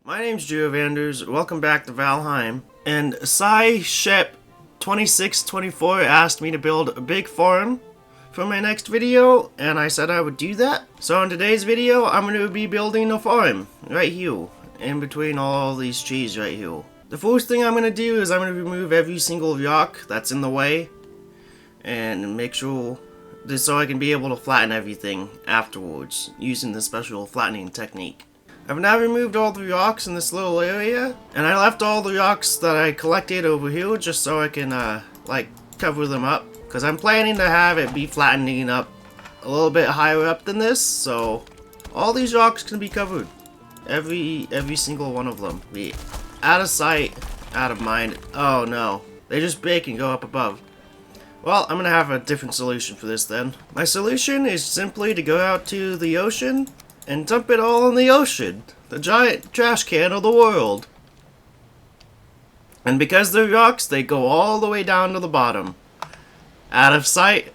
My name's Giovanders, welcome back to Valheim, and Sai Shep 2624 asked me to build a big farm for my next video, and I said I would do that. So in today's video, I'm going to be building a farm, right here, in between all these trees right here. The first thing I'm going to do is I'm going to remove every single rock that's in the way, and make sure, just so I can be able to flatten everything afterwards, using the special flattening technique. I've now removed all the rocks in this little area, and I left all the rocks that I collected over here just so I can, cover them up. Because I'm planning to have it be flattening up a little bit higher up than this, so all these rocks can be covered. Every single one of them. Be out of sight, out of mind. Oh no, they just break and go up above. Well, I'm gonna have a different solution for this then. My solution is simply to go out to the ocean and dump it all in the ocean, the giant trash can of the world. And because they're rocks, they go all the way down to the bottom. Out of sight,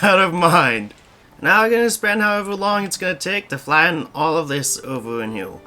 out of mind. Now I'm gonna spend however long it's gonna take to flatten all of this over in here.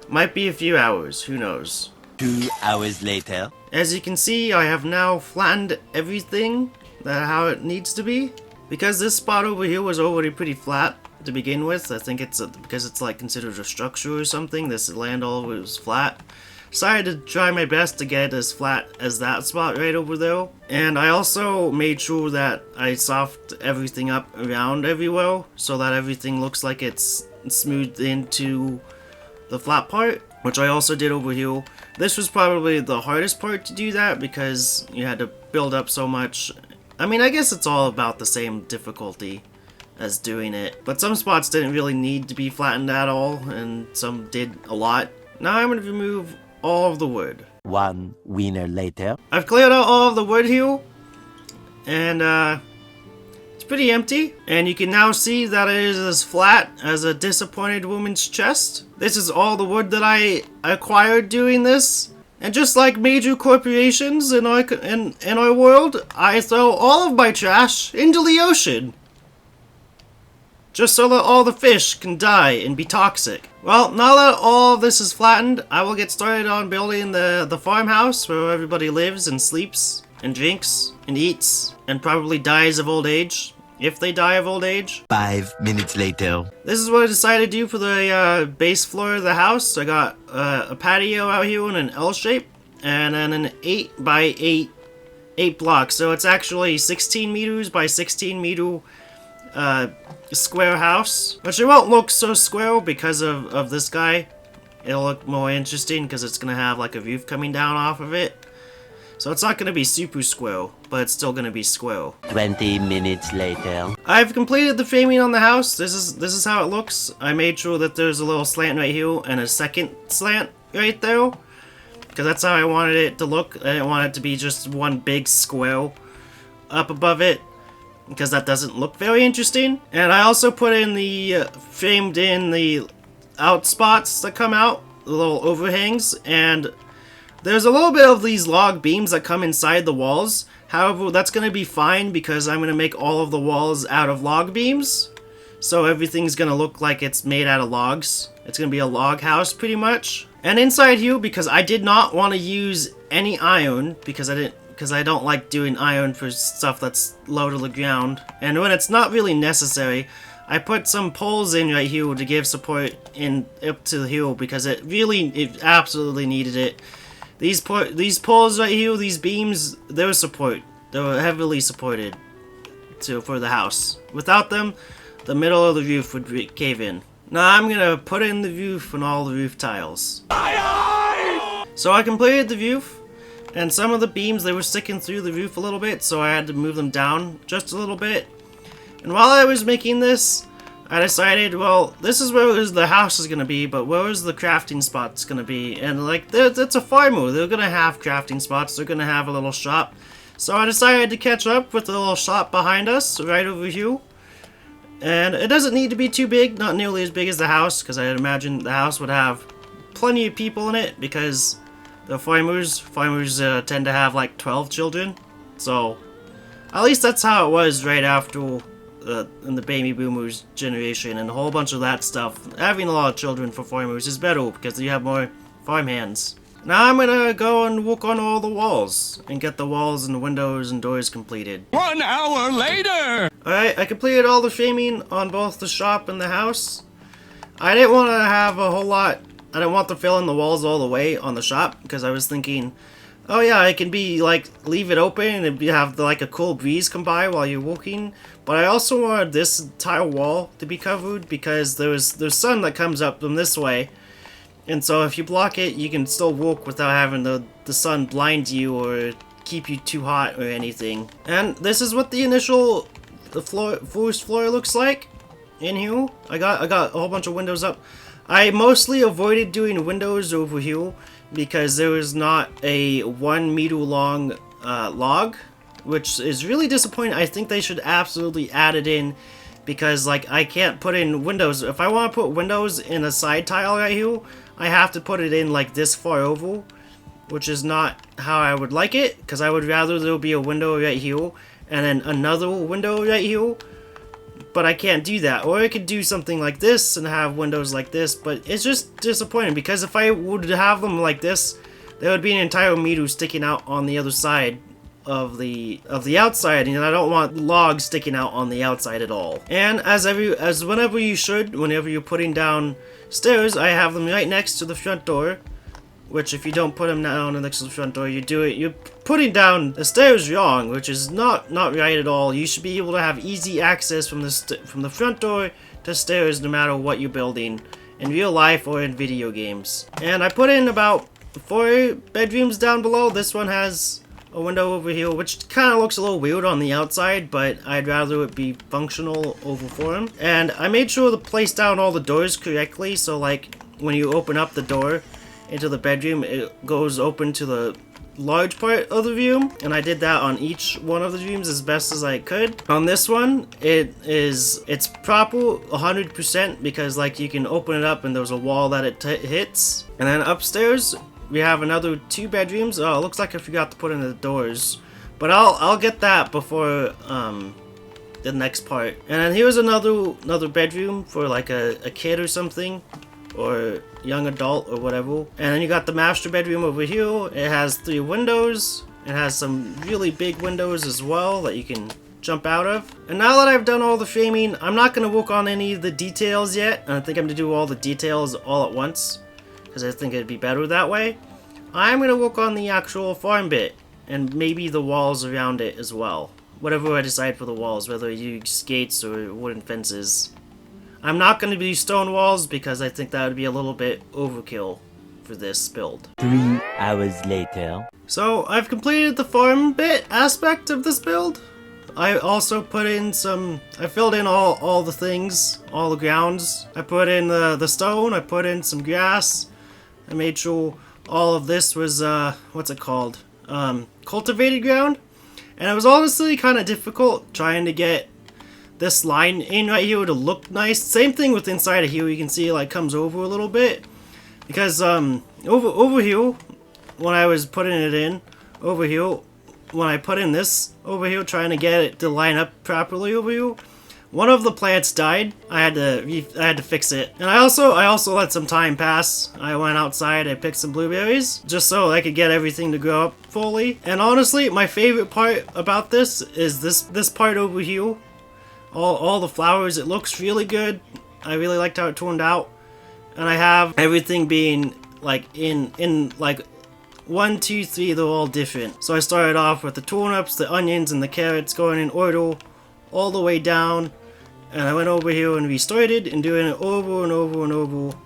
Might be a few hours, who knows. 2 hours later. As you can see, I have now flattened everything how it needs to be. Because this spot over here was already pretty flat to begin with, I think it's because it's like considered a structure or something, this land all was flat. Decided to try my best to get as flat as that spot right over there. And I also made sure that I softened everything up around everywhere so that everything looks like it's smoothed into the flat part, which I also did over here. This was probably the hardest part to do that because you had to build up so much. I mean, I guess it's all about the same difficulty as doing it, but some spots didn't really need to be flattened at all, and some did a lot. Now I'm going to remove all of the wood. 1 winter later. I've cleared out all of the wood here, and it's pretty empty, and you can now see that it is as flat as a disappointed woman's chest. This is all the wood that I acquired doing this. And just like major corporations in our world, I throw all of my trash into the ocean. Just so that all the fish can die and be toxic. Well, now that all of this is flattened, I will get started on building the farmhouse where everybody lives and sleeps and drinks and eats and probably dies of old age. If they die of old age. 5 minutes later. This is what I decided to do for the base floor of the house. I got a patio out here in an L shape and then an 8 by 8 blocks. So it's actually 16 meters by 16 meter square house, which it won't look so square because of this guy. It'll look more interesting because it's gonna have like a roof coming down off of it. So it's not gonna be super square, but it's still gonna be square. 20 minutes later. I've completed the framing on the house. This is how it looks. I made sure that there's a little slant right here and a second slant right there, because that's how I wanted it to look. I didn't want it to be just one big square up above it, because that doesn't look very interesting. And I also put in the framed in the out spots that come out, the little overhangs, and there's a little bit of these log beams that come inside the walls. However, that's going to be fine because I'm going to make all of the walls out of log beams, so everything's going to look like it's made out of logs. It's going to be a log house pretty much. And inside here, because I did not want to use any iron because I don't like doing iron for stuff that's low to the ground. And when it's not really necessary, I put some poles in right here to give support in up to here because it absolutely needed it. These poles right here, these beams, they're support. They're heavily supported for the house. Without them, the middle of the roof would cave in. Now I'm gonna put in the roof and all the roof tiles. So I completed the roof. And some of the beams, they were sticking through the roof a little bit, so I had to move them down just a little bit. And while I was making this, I decided, well, this is where the house is going to be, but where is the crafting spots going to be? And like, it's a farmer, they're going to have crafting spots, they're going to have a little shop. So I decided to catch up with the little shop behind us, right over here. And it doesn't need to be too big, not nearly as big as the house, because I imagine the house would have plenty of people in it, because the farmers tend to have like 12 children, so at least that's how it was right after in the baby boomers generation and a whole bunch of that stuff. Having a lot of children for farmers is better because you have more farmhands. Now I'm gonna go and work on all the walls and get the walls and windows and doors completed. 1 hour later! Alright, I completed all the framing on both the shop and the house. I didn't want to have a whole lot. I didn't want to fill in the walls all the way on the shop because I was thinking, oh yeah, I can be like leave it open and have like a cool breeze come by while you're walking. But I also wanted this entire wall to be covered because there's sun that comes up from this way. And so if you block it, you can still walk without having the sun blind you or keep you too hot or anything. And this is what the initial forest floor looks like in here. I got a whole bunch of windows up. I mostly avoided doing windows over here because there was not a 1 meter long log, which is really disappointing. I think they should absolutely add it in because like I can't put in windows. If I want to put windows in a side tile right here, I have to put it in like this far over, which is not how I would like it, because I would rather there be a window right here and then another window right here, but I can't do that. Or I could do something like this and have windows like this, but it's just disappointing because if I would have them like this, there would be an entire meter sticking out on the other side of the outside, and I don't want logs sticking out on the outside at all. And whenever you're putting down stairs, I have them right next to the front door, which if you don't put them down next to the front door, you're putting down the stairs wrong, which is not right at all. You should be able to have easy access from the front door to stairs no matter what you're building in real life or in video games. And I put in about 4 bedrooms down below. This one has a window over here, which kind of looks a little weird on the outside, but I'd rather it be functional over for them. And I made sure to place down all the doors correctly, so like when you open up the door into the bedroom, it goes open to the large part of the room, and I did that on each one of the rooms as best as I could. On this one, it's proper 100% because like you can open it up and there's a wall that it hits. And then upstairs we have another 2 bedrooms. Oh, it looks like I forgot to put in the doors, but I'll get that before the next part. And then here's another bedroom for like a kid or something, or young adult or whatever. And then you got the master bedroom over here. It has 3 windows. It has some really big windows as well that you can jump out of. And now that I've done all the framing, I'm not going to work on any of the details yet. And I think I'm going to do all the details all at once, because I think it'd be better that way. I'm going to work on the actual farm bit, and maybe the walls around it as well. Whatever I decide for the walls, whether I use gates or wooden fences. I'm not going to do stone walls because I think that would be a little bit overkill for this build. 3 hours later. So I've completed the farm bit aspect of this build. I also put in I filled in all the things, all the grounds. I put in the stone, I put in some grass. I made sure all of this was, what's it called? Cultivated ground. And it was honestly kind of difficult trying to get this line in right here to look nice. Same thing with inside of here. You can see it like comes over a little bit. Because, over here, when I was putting it in, over here, when I put in this over here, trying to get it to line up properly over here, one of the plants died. I had to fix it, and I also let some time pass. I went outside, I picked some blueberries just so I could get everything to grow up fully. And honestly, my favorite part about this is this part over here. All the flowers. It looks really good. I really liked how it turned out, and I have everything being like in like 1, 2, 3. They're all different. So I started off with the turnips, the onions, and the carrots going in order all the way down. And I went over here and restarted and doing it over and over and over.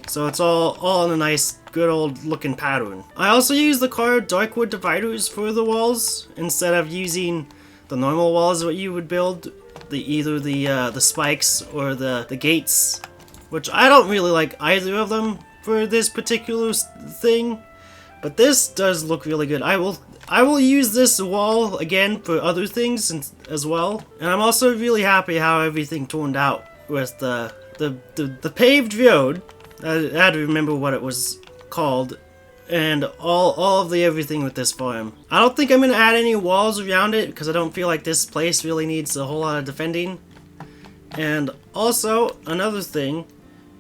So it's all in a nice, good old looking pattern. I also used the carved darkwood dividers for the walls instead of using the normal walls that you would build. Either the spikes or the gates, which I don't really like either of them for this particular thing. But this does look really good. I will use this wall again for other things as well. And I'm also really happy how everything turned out with the paved road. I had to remember what it was called, and all of the everything with this farm. I don't think I'm gonna add any walls around it because I don't feel like this place really needs a whole lot of defending. And also another thing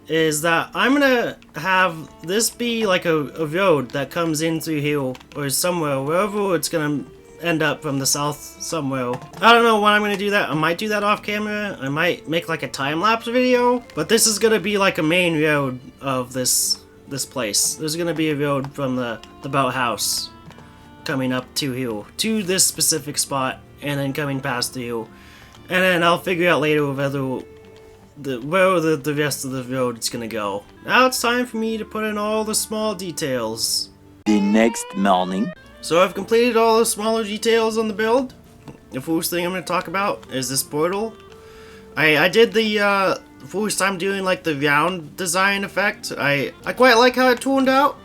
is that I'm gonna have this be like a road that comes in through here or somewhere, wherever it's gonna end up from the south somewhere. I don't know when I'm gonna do that. I might do that off camera. I might make like a time-lapse video, but this is gonna be like a main road of this place. There's gonna be a road from the boathouse coming up to here, to this specific spot, and then coming past the hill. And then I'll figure out later whether where the rest of the road is gonna go. Now it's time for me to put in all the small details. The next morning. So I've completed all the smaller details on the build. The first thing I'm gonna talk about is this portal. I did the first time doing like the round design effect. I quite like how it turned out,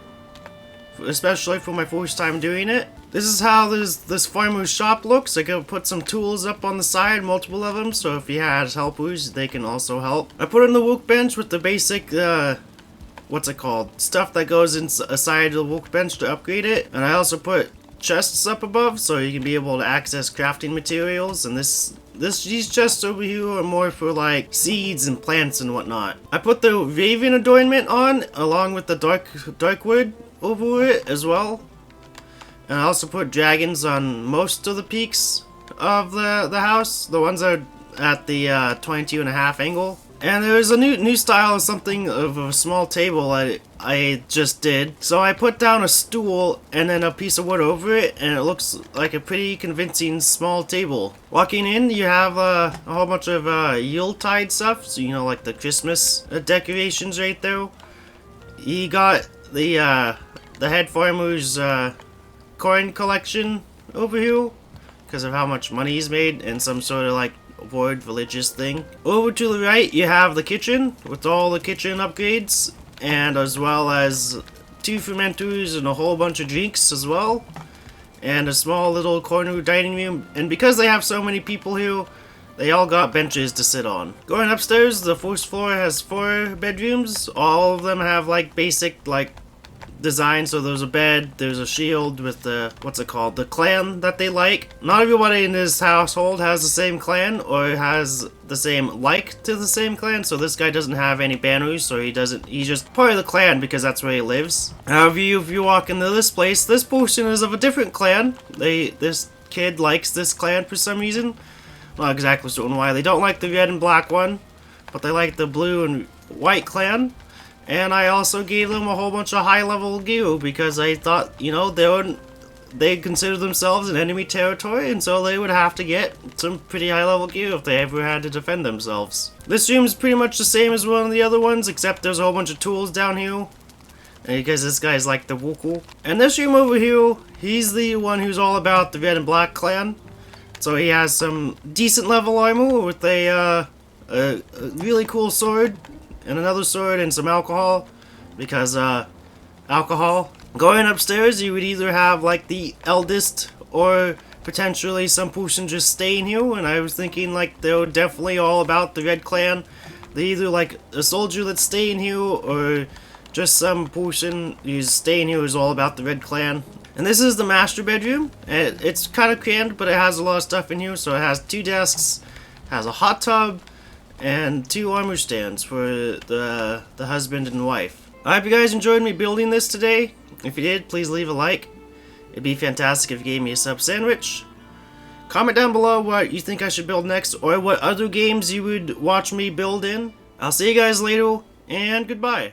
especially for my first time doing it. This is how this farmer's shop looks. I could put some tools up on the side, multiple of them, so if he has helpers, they can also help. I put in the workbench with the basic, what's it called? Stuff that goes inside the workbench to upgrade it. And I also put chests up above, so you can be able to access crafting materials. And these chests over here are more for like seeds and plants and whatnot. I put the raven adornment on, along with the dark wood over it as well. And I also put dragons on most of the peaks of the house, the ones that are at the 22.5 angle. And there's a new style of something of a small table I just did. So I put down a stool and then a piece of wood over it, and it looks like a pretty convincing small table. Walking in, you have a whole bunch of Yuletide stuff, so you know, like the Christmas decorations right there. You got the head farmer's coin collection over here because of how much money he's made and some sort of like word religious thing. Over to the right you have the kitchen with all the kitchen upgrades, and as well as 2 fermenters and a whole bunch of drinks as well, and a small little corner dining room. And because they have so many people here, they all got benches to sit on. Going upstairs, the first floor has 4 bedrooms. All of them have like basic like design, so there's a bed, there's a shield with the, what's it called, the clan that they like. Not everybody in this household has the same clan or has the same like to the same clan, so this guy doesn't have any banners, so he's just part of the clan because that's where he lives. However, if you walk into this place, this person is of a different clan. This kid likes this clan for some reason. Not exactly certain why. They don't like the red and black one, but they like the blue and white clan. And I also gave them a whole bunch of high-level gear because I thought, you know, they consider themselves in enemy territory, and so they would have to get some pretty high-level gear if they ever had to defend themselves. This room's pretty much the same as one of the other ones, except there's a whole bunch of tools down here, because this guy's like the Wookiee. And this room over here, he's the one who's all about the red and black clan. So he has some decent level armor with a really cool sword, and another sword, and some alcohol, because alcohol. Going upstairs, you would either have like the eldest or potentially some person just staying here, and I was thinking like they're definitely all about the Red Clan. They're either like a soldier that's staying here or just some person who's staying here who's all about the Red Clan. And this is the master bedroom. It's kind of crammed, but it has a lot of stuff in here, so it has 2 desks, has a hot tub, and 2 armor stands for the husband and wife. I hope you guys enjoyed me building this today. If you did, please leave a like. It'd be fantastic if you gave me a sub sandwich. Comment down below what you think I should build next, or what other games you would watch me build in. I'll see you guys later, and goodbye.